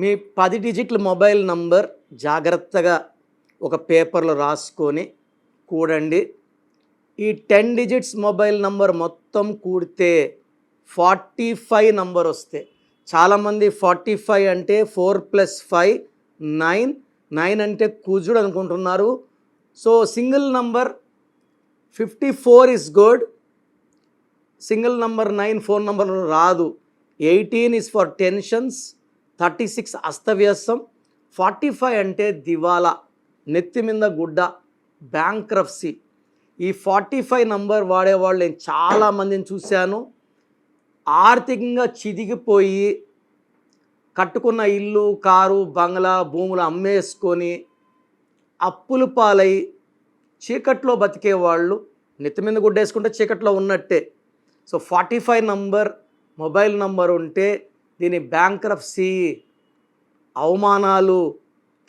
మీ 10 డిజిట్ల mobile number జాగ్రత్తగా ఒక పేపర్లో రాసుకొని కూడండి. ఈ 10 డిజిట్స్ మొబైల్ నంబర్ మొత్తం కూడితే 45 నంబర్ వస్తే చాలామంది 45 అంటే 4 + 5 9 9 అంటే కుజుడు అనుకుంటున్నారు. So single number 54 is good. Single number 9 phone number రాదు. 18 ఇస్ ఫర్ టెన్షన్స్, 36 అస్తవ్యస్తం, 45 అంటే దివాలా, నెత్తి మీద గుడ్డ, బ్యాంక్రప్సీ. ఈ 45 నంబర్ వాడేవాళ్ళు నేను చాలామందిని చూశాను. ఆర్థికంగా చిదిగిపోయి కట్టుకున్న ఇల్లు, కారు, బంగ్లా, భూములు అమ్మేసుకొని అప్పులు పాలై చీకట్లో బతికేవాళ్ళు. నెత్తి మీద గుడ్డేసుకుంటే చీకట్లో ఉన్నట్టే. సో 45 నంబర్ మొబైల్ నంబర్ ఉంటే దీని బ్యాంక్రప్సీ, అవమానాలు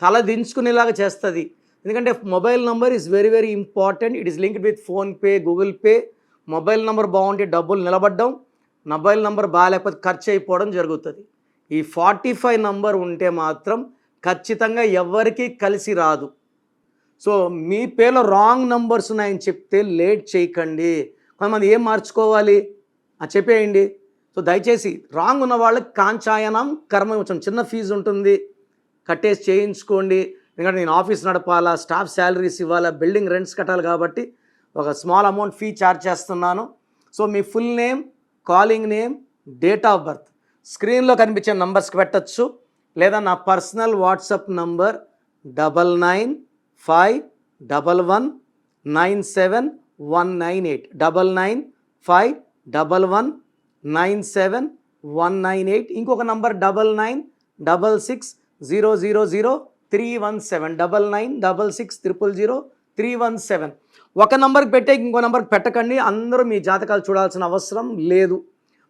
తలదించుకునేలాగా చేస్తుంది. ఎందుకంటే mobile number is very very important. It is linked with PhonePe, Google pay. Mobile number బాగుంటే డబ్బులు నిలబడ్డం, మొబైల్ నంబర్ బాగాలేకపోతే ఖర్చు అయిపోవడం జరుగుతుంది. ఈ 45 నంబర్ ఉంటే మాత్రం ఖచ్చితంగా ఎవరికి కలిసి రాదు. సో మీ పేర్లో రాంగ్ నంబర్స్ ఉన్నాయని చెప్తే లేట్ చేయకండి. కొంతమంది ఏం మార్చుకోవాలి చెప్పేయండి. సో దయచేసి రాంగ్ ఉన్న వాళ్ళకి కాంచాయనం కర్మవిమోచనం చిన్న ఫీజు ఉంటుంది, కట్టేసి చేయించుకోండి. ఎందుకంటే నేను ఆఫీస్ నడపాలా, స్టాఫ్ శాలరీస్ ఇవ్వాలా, బిల్డింగ్ రెంట్స్ కట్టాలి కాబట్టి ఒక స్మాల్ అమౌంట్ ఫీ ఛార్జ్ చేస్తున్నాను. So me full name, calling name, date of birth స్క్రీన్లో కనిపించే నంబర్స్కి పెట్టచ్చు. లేదా నా పర్సనల్ వాట్సాప్ నంబర్ 9951197198 9951197198. ఇంకొక నంబర్ 9966000317 9966000317. ఒక నంబర్కి పెట్టే ఇంకో నంబర్కి పెట్టకండి. అందరూ మీ జాతకాలు చూడాల్సిన అవసరం లేదు.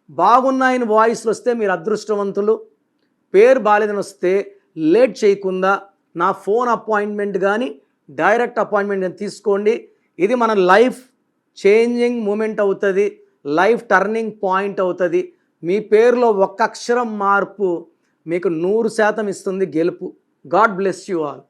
బాగున్నాయని వాయిస్లు వస్తే మీరు అదృష్టవంతులు. పేరు బాలేదని వస్తే లేట్ చేయకుండా నా ఫోన్ అపాయింట్మెంట్ కానీ డైరెక్ట్ అపాయింట్మెంట్ తీసుకోండి. ఇది మన లైఫ్ చేంజింగ్ మూమెంట్ అవుతుంది, లైఫ్ టర్నింగ్ పాయింట్ అవుతుంది. మీ పేరులో ఒక్క అక్షరం మార్పు మీకు 100% ఇస్తుంది గెలుపు. God bless you all.